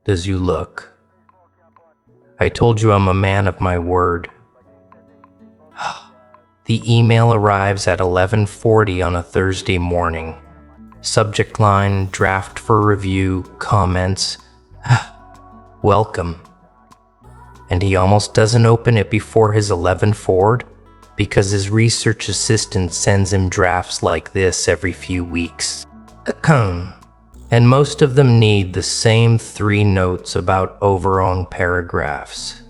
Does you look? I told you I'm a man of my word. The email arrives at 11:40 on a Thursday morning. Subject line, draft for review, comments. Welcome. And he almost doesn't open it before his 11 forward because his research assistant sends him drafts like this every few weeks. And most of them need the same 3 notes about overwrong paragraphs.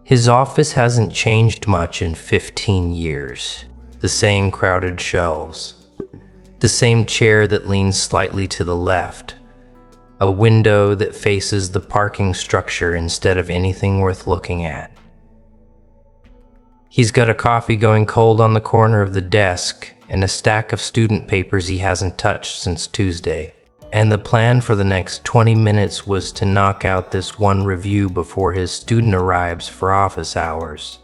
His office hasn't changed much in 15 years. The same crowded shelves. The same chair that leans slightly to the left. A window that faces the parking structure instead of anything worth looking at. He's got a coffee going cold on the corner of the desk and a stack of student papers he hasn't touched since Tuesday. And the plan for the next 20 minutes was to knock out this one review before his student arrives for office hours.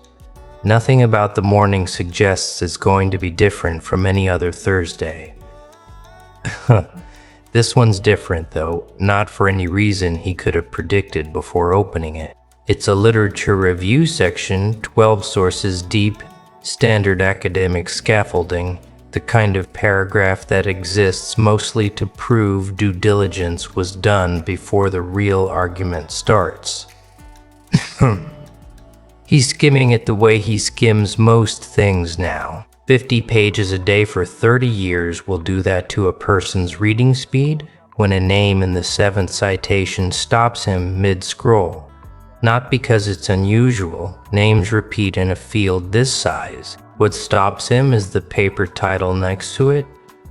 Nothing about the morning suggests it's going to be different from any other Thursday. This one's different though, not for any reason he could have predicted before opening it. It's a literature review section, 12 sources deep, standard academic scaffolding, the kind of paragraph that exists mostly to prove due diligence was done before the real argument starts. He's skimming it the way he skims most things now. 50 pages a day for 30 years will do that to a person's reading speed when a name in the 7th citation stops him mid-scroll. Not because it's unusual, names repeat in a field this size. What stops him is the paper title next to it,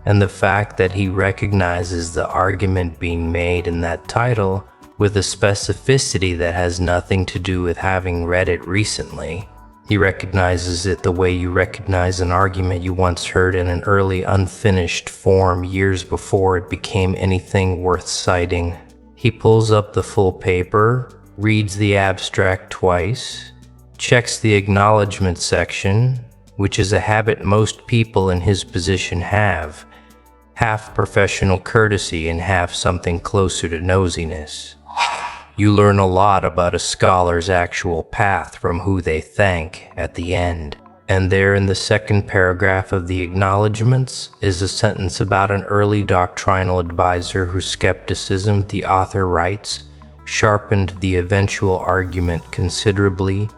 and the fact that he recognizes the argument being made in that title with a specificity that has nothing to do with having read it recently. He recognizes it the way you recognize an argument you once heard in an early unfinished form years before it became anything worth citing. He pulls up the full paper, reads the abstract twice, checks the acknowledgement section, which is a habit most people in his position have, half professional courtesy and half something closer to nosiness. You learn a lot about a scholar's actual path from who they thank at the end. And there in the second paragraph of the acknowledgments is a sentence about an early doctrinal advisor whose skepticism, the author writes, sharpened the eventual argument considerably,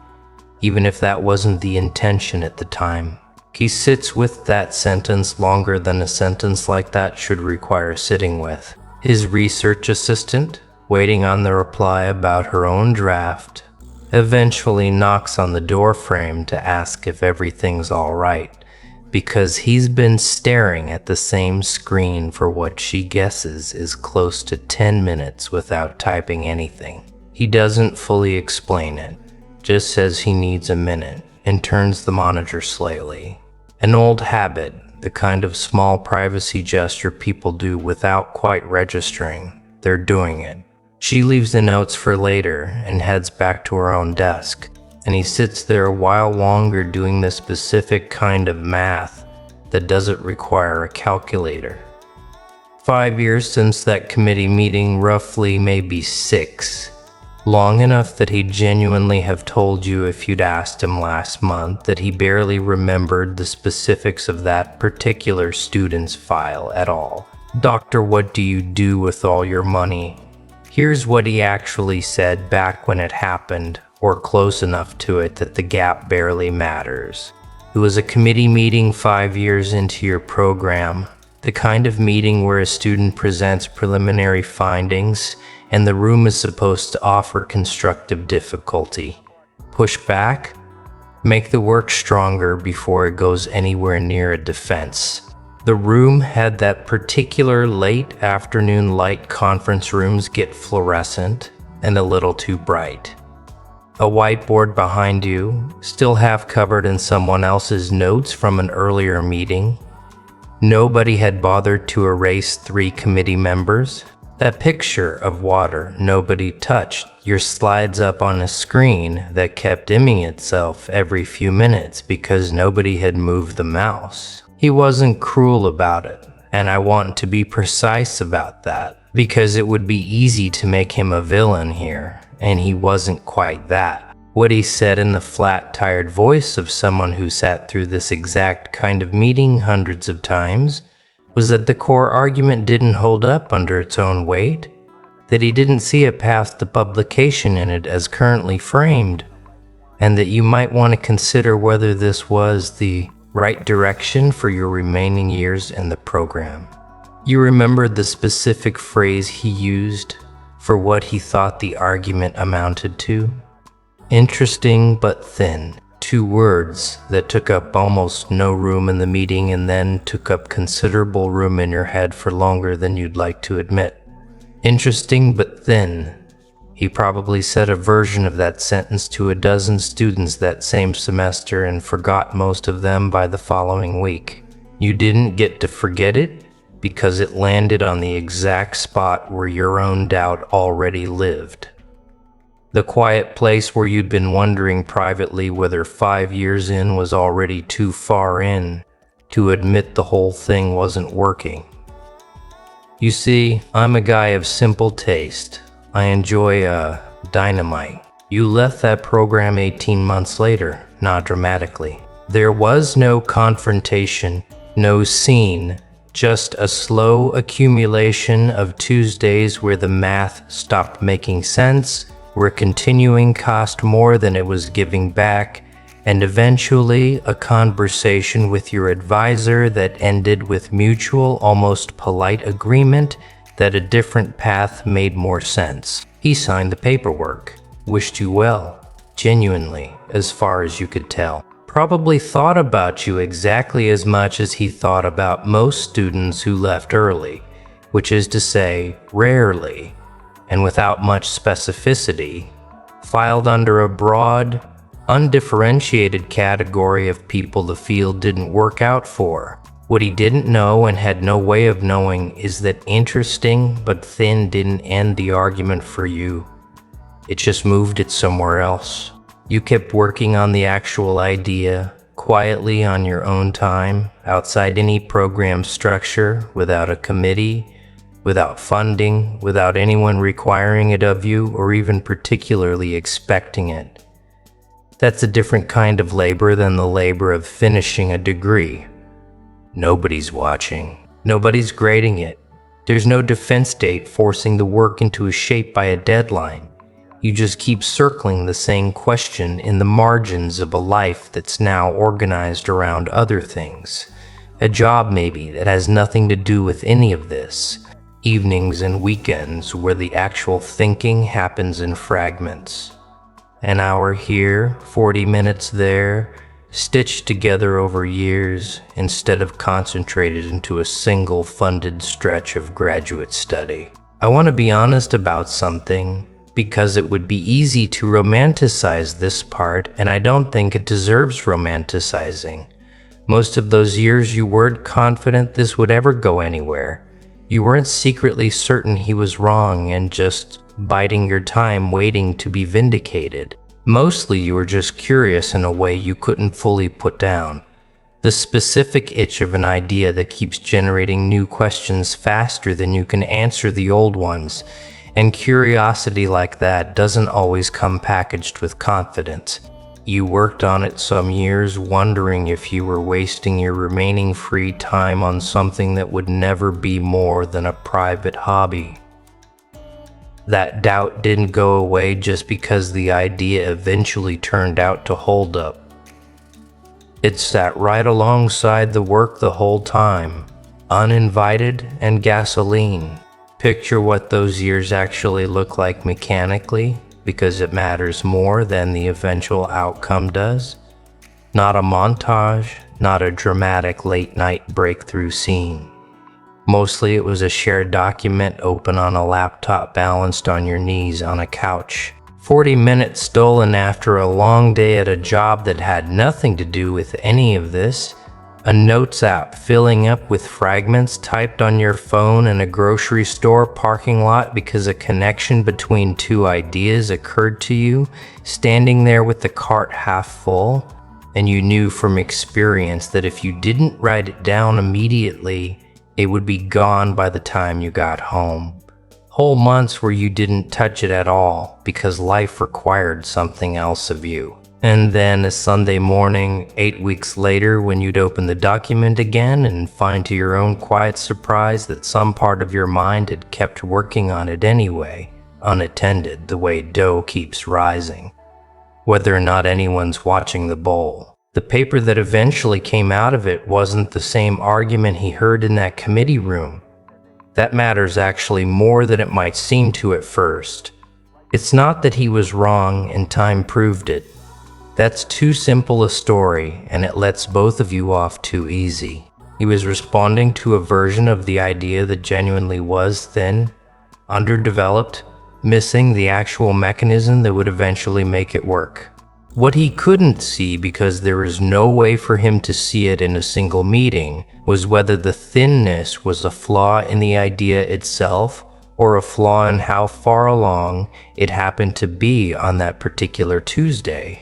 even if that wasn't the intention at the time. He sits with that sentence longer than a sentence like that should require sitting with. His research assistant, waiting on the reply about her own draft, eventually knocks on the door frame to ask if everything's all right, because he's been staring at the same screen for what she guesses is close to 10 minutes without typing anything. He doesn't fully explain it, just says he needs a minute, and turns the monitor slightly. An old habit, the kind of small privacy gesture people do without quite registering they're doing it. She leaves the notes for later and heads back to her own desk, and he sits there a while longer doing the specific kind of math that doesn't require a calculator. 5 years since that committee meeting, roughly maybe 6. Long enough that he'd genuinely have told you if you'd asked him last month that he barely remembered the specifics of that particular student's file at all. Doctor, what do you do with all your money? Here's what he actually said back when it happened, or close enough to it that the gap barely matters. It was a committee meeting 5 years into your program, the kind of meeting where a student presents preliminary findings and the room is supposed to offer constructive difficulty. Push back? Make the work stronger before it goes anywhere near a defense. The room had that particular late afternoon light conference rooms get fluorescent and a little too bright. A whiteboard behind you, still half covered in someone else's notes from an earlier meeting. Nobody had bothered to erase 3 committee members. That picture of water nobody touched, your slides up on a screen that kept dimming itself every few minutes because nobody had moved the mouse. He wasn't cruel about it, And I want to be precise about that, because it would be easy to make him a villain here, and he wasn't quite that. What he said in the flat, tired voice of someone who sat through this exact kind of meeting hundreds of times was that the core argument didn't hold up under its own weight, that he didn't see a path to publication in it as currently framed, and that you might want to consider whether this was the right direction for your remaining years in the program. You remember the specific phrase he used for what he thought the argument amounted to? Interesting but thin. 2 words that took up almost no room in the meeting and then took up considerable room in your head for longer than you'd like to admit. Interesting but thin. He probably said a version of that sentence to a dozen students that same semester and forgot most of them by the following week. You didn't get to forget it because it landed on the exact spot where your own doubt already lived. The quiet place where you'd been wondering privately whether 5 years in was already too far in to admit the whole thing wasn't working. You see, I'm a guy of simple taste. I enjoy dynamite. You left that program 18 months later, not dramatically. There was no confrontation, no scene, just a slow accumulation of Tuesdays where the math stopped making sense, where continuing cost more than it was giving back, and eventually a conversation with your advisor that ended with mutual, almost polite agreement that a different path made more sense. He signed the paperwork, wished you well, genuinely, as far as you could tell. Probably thought about you exactly as much as he thought about most students who left early, which is to say, rarely, and without much specificity, filed under a broad, undifferentiated category of people the field didn't work out for. What he didn't know and had no way of knowing is that interesting but thin didn't end the argument for you. It just moved it somewhere else. You kept working on the actual idea, quietly on your own time, outside any program structure, without a committee, without funding, without anyone requiring it of you or even particularly expecting it. That's a different kind of labor than the labor of finishing a degree. Nobody's watching. Nobody's grading it. There's no defense date forcing the work into a shape by a deadline. You just keep circling the same question in the margins of a life that's now organized around other things. A job maybe that has nothing to do with any of this. Evenings and weekends where the actual thinking happens in fragments. An hour here, 40 minutes there, stitched together over years instead of concentrated into a single funded stretch of graduate study. I want to be honest about something because it would be easy to romanticize this part, and I don't think it deserves romanticizing. Most of those years you weren't confident this would ever go anywhere. You weren't secretly certain he was wrong and just biding your time waiting to be vindicated. Mostly you were just curious in a way you couldn't fully put down. The specific itch of an idea that keeps generating new questions faster than you can answer the old ones. And curiosity like that doesn't always come packaged with confidence. You worked on it some years wondering if you were wasting your remaining free time on something that would never be more than a private hobby. That doubt didn't go away just because the idea eventually turned out to hold up. It sat right alongside the work the whole time, uninvited and gasoline. Picture what those years actually look like mechanically, because it matters more than the eventual outcome does. Not a montage, not a dramatic late-night breakthrough scene. Mostly it was a shared document open on a laptop balanced on your knees on a couch. 40 minutes stolen after a long day at a job that had nothing to do with any of this. A notes app filling up with fragments typed on your phone in a grocery store parking lot because a connection between two ideas occurred to you, standing there with the cart half full, and you knew from experience that if you didn't write it down immediately, It would be gone by the time you got home. Whole months where you didn't touch it at all because life required something else of you. And then a Sunday morning, 8 weeks later, when you'd open the document again and find to your own quiet surprise that some part of your mind had kept working on it anyway, unattended, the way dough keeps rising, whether or not anyone's watching the bowl. The paper that eventually came out of it wasn't the same argument he heard in that committee room. That matters actually more than it might seem to at first. It's not that he was wrong and time proved it. That's too simple a story, and it lets both of you off too easy. He was responding to a version of the idea that genuinely was thin, underdeveloped, missing the actual mechanism that would eventually make it work. What he couldn't see, because there was no way for him to see it in a single meeting, was whether the thinness was a flaw in the idea itself or a flaw in how far along it happened to be on that particular Tuesday.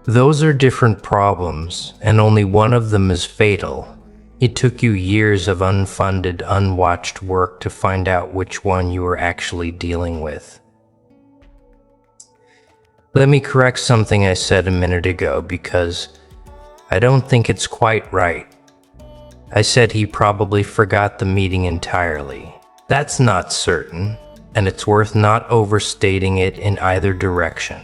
Those are different problems, and only one of them is fatal. It took you years of unfunded, unwatched work to find out which one you were actually dealing with. Let me correct something I said a minute ago, because I don't think it's quite right. I said he probably forgot the meeting entirely. That's not certain, and it's worth not overstating it in either direction.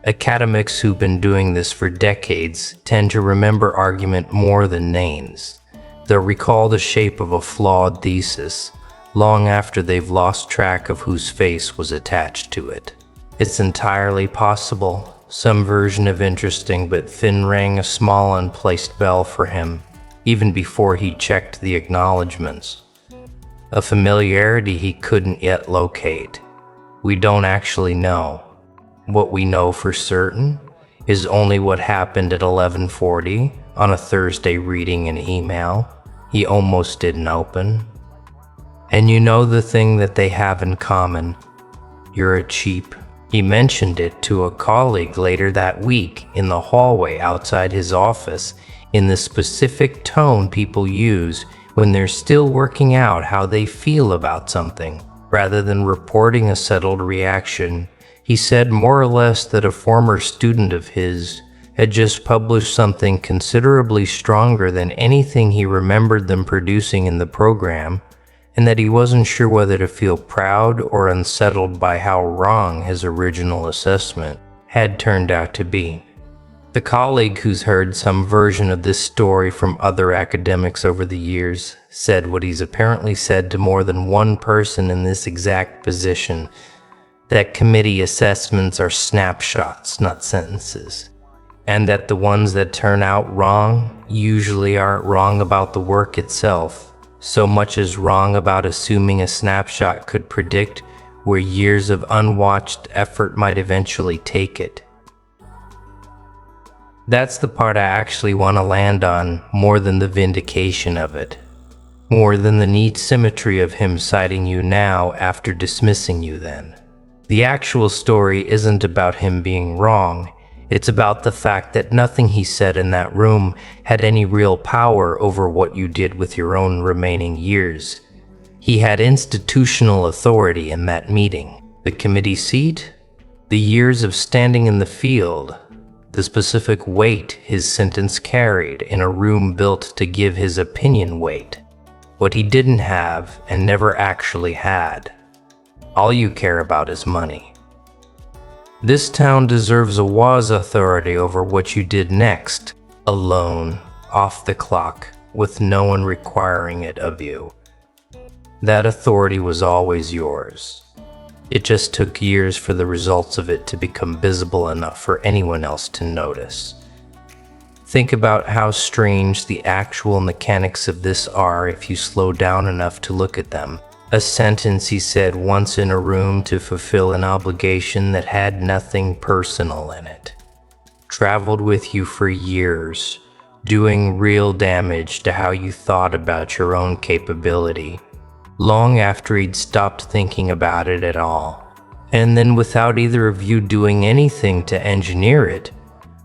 Academics who've been doing this for decades tend to remember argument more than names. They'll recall the shape of a flawed thesis long after they've lost track of whose face was attached to it. It's entirely possible some version of interesting but thin rang a small unplaced bell for him, even before he checked the acknowledgments. A familiarity he couldn't yet locate. We don't actually know. What we know for certain is only what happened at 11:40 on a Thursday reading an email he almost didn't open. And you know the thing that they have in common. You're a cheap. He mentioned it to a colleague later that week in the hallway outside his office in the specific tone people use when they're still working out how they feel about something. Rather than reporting a settled reaction, he said more or less that a former student of his had just published something considerably stronger than anything he remembered them producing in the program, and that he wasn't sure whether to feel proud or unsettled by how wrong his original assessment had turned out to be. The colleague who's heard some version of this story from other academics over the years said what he's apparently said to more than one person in this exact position, that committee assessments are snapshots, not sentences, and that the ones that turn out wrong usually aren't wrong about the work itself, so much as wrong about assuming a snapshot could predict where years of unwatched effort might eventually take it. That's the part I actually want to land on more than the vindication of it, more than the neat symmetry of him citing you now after dismissing you then. The actual story isn't about him being wrong. It's about the fact that nothing he said in that room had any real power over what you did with your own remaining years. He had institutional authority in that meeting. The committee seat, the years of standing in the field, the specific weight his sentence carried in a room built to give his opinion weight. What he didn't have and never actually had. All you care about is money. This town deserves a was authority over what you did next, alone, off the clock, with no one requiring it of you. That authority was always yours. It just took years for the results of it to become visible enough for anyone else to notice. Think about how strange the actual mechanics of this are if you slow down enough to look at them. A sentence he said once in a room to fulfill an obligation that had nothing personal in it. Traveled with you for years, doing real damage to how you thought about your own capability, long after he'd stopped thinking about it at all. And then without either of you doing anything to engineer it,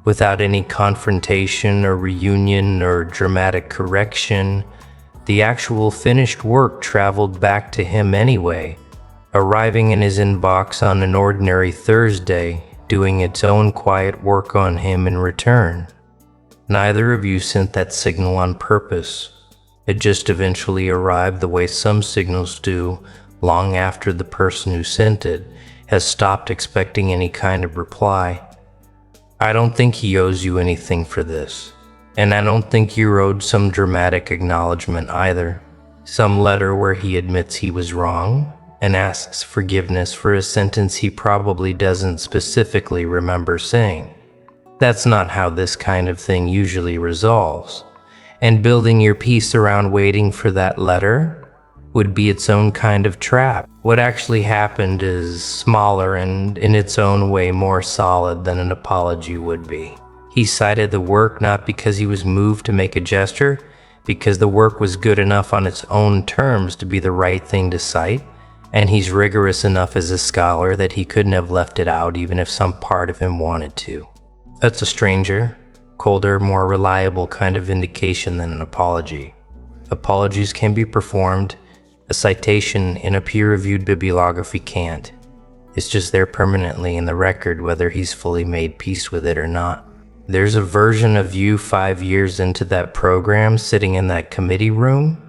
without any confrontation or reunion or dramatic correction, The actual finished work traveled back to him anyway, arriving in his inbox on an ordinary Thursday, doing its own quiet work on him in return. Neither of you sent that signal on purpose. It just eventually arrived the way some signals do, long after the person who sent it has stopped expecting any kind of reply. I don't think he owes you anything for this, and I don't think you're owed some dramatic acknowledgement either. Some letter where he admits he was wrong and asks forgiveness for a sentence he probably doesn't specifically remember saying. That's not how this kind of thing usually resolves. And building your piece around waiting for that letter would be its own kind of trap. What actually happened is smaller and in its own way more solid than an apology would be. He cited the work not because he was moved to make a gesture, because the work was good enough on its own terms to be the right thing to cite, and he's rigorous enough as a scholar that he couldn't have left it out even if some part of him wanted to. That's a stranger, colder, more reliable kind of indication than an apology. Apologies can be performed. A citation in a peer-reviewed bibliography can't. It's just there permanently in the record whether he's fully made peace with it or not. There's a version of you 5 years into that program sitting in that committee room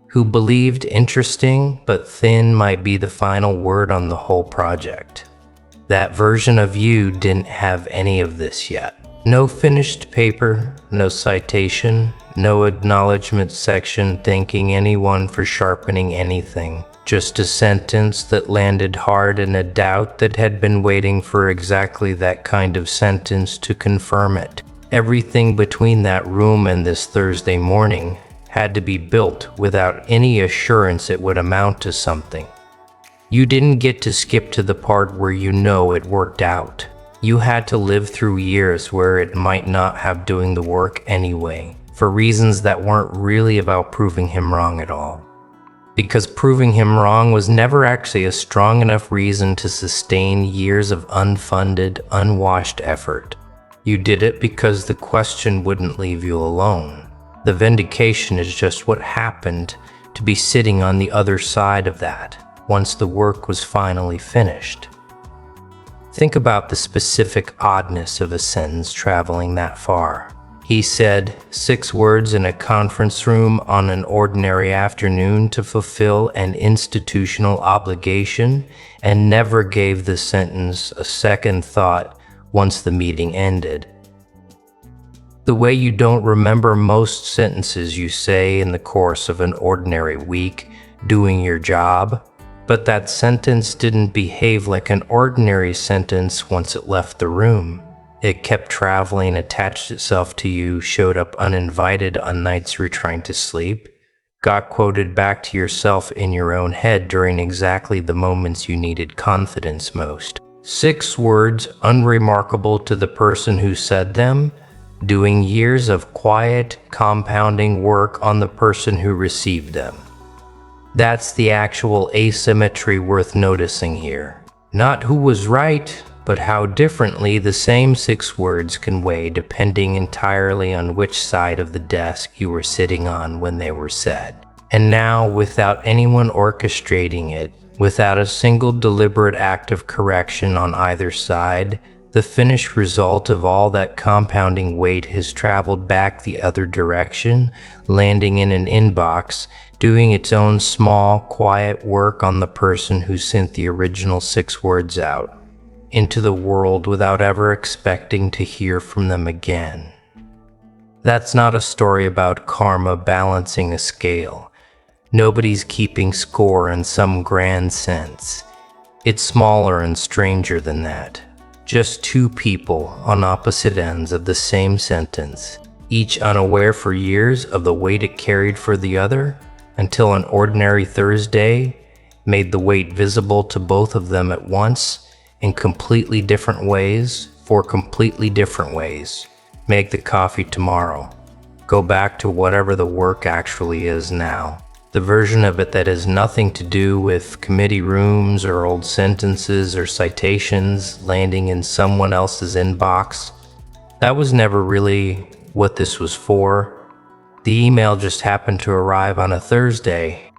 who believed interesting but thin might be the final word on the whole project. That version of you didn't have any of this yet. No finished paper, no citation, no acknowledgement section thanking anyone for sharpening anything. Just a sentence that landed hard and a doubt that had been waiting for exactly that kind of sentence to confirm it. Everything between that room and this Thursday morning had to be built without any assurance it would amount to something. You didn't get to skip to the part where you know it worked out. You had to live through years where it might not have doing the work anyway, for reasons that weren't really about proving him wrong at all. Because proving him wrong was never actually a strong enough reason to sustain years of unfunded, unwashed effort. You did it because the question wouldn't leave you alone. The vindication is just what happened to be sitting on the other side of that, once the work was finally finished. Think about the specific oddness of a sentence traveling that far. He said 6 words in a conference room on an ordinary afternoon to fulfill an institutional obligation and never gave the sentence a second thought once the meeting ended. The way you don't remember most sentences you say in the course of an ordinary week doing your job, but that sentence didn't behave like an ordinary sentence once it left the room. It kept traveling, attached itself to you, showed up uninvited on nights you were trying to sleep, got quoted back to yourself in your own head during exactly the moments you needed confidence most. 6 words unremarkable to the person who said them, doing years of quiet, compounding work on the person who received them. That's the actual asymmetry worth noticing here. Not who was right, but how differently the same 6 words can weigh depending entirely on which side of the desk you were sitting on when they were said. And now, without anyone orchestrating it, without a single deliberate act of correction on either side, the finished result of all that compounding weight has traveled back the other direction, landing in an inbox, doing its own small, quiet work on the person who sent the original 6 words out into the world without ever expecting to hear from them again. That's not a story about karma balancing a scale. Nobody's keeping score in some grand sense. It's smaller and stranger than that. Just 2 people on opposite ends of the same sentence, each unaware for years of the weight it carried for the other, until an ordinary Thursday made the weight visible to both of them at once in completely different ways for completely different ways. Make the coffee tomorrow. Go back to whatever the work actually is now. The version of it that has nothing to do with committee rooms or old sentences or citations landing in someone else's inbox. That was never really what this was for. The email just happened to arrive on a Thursday,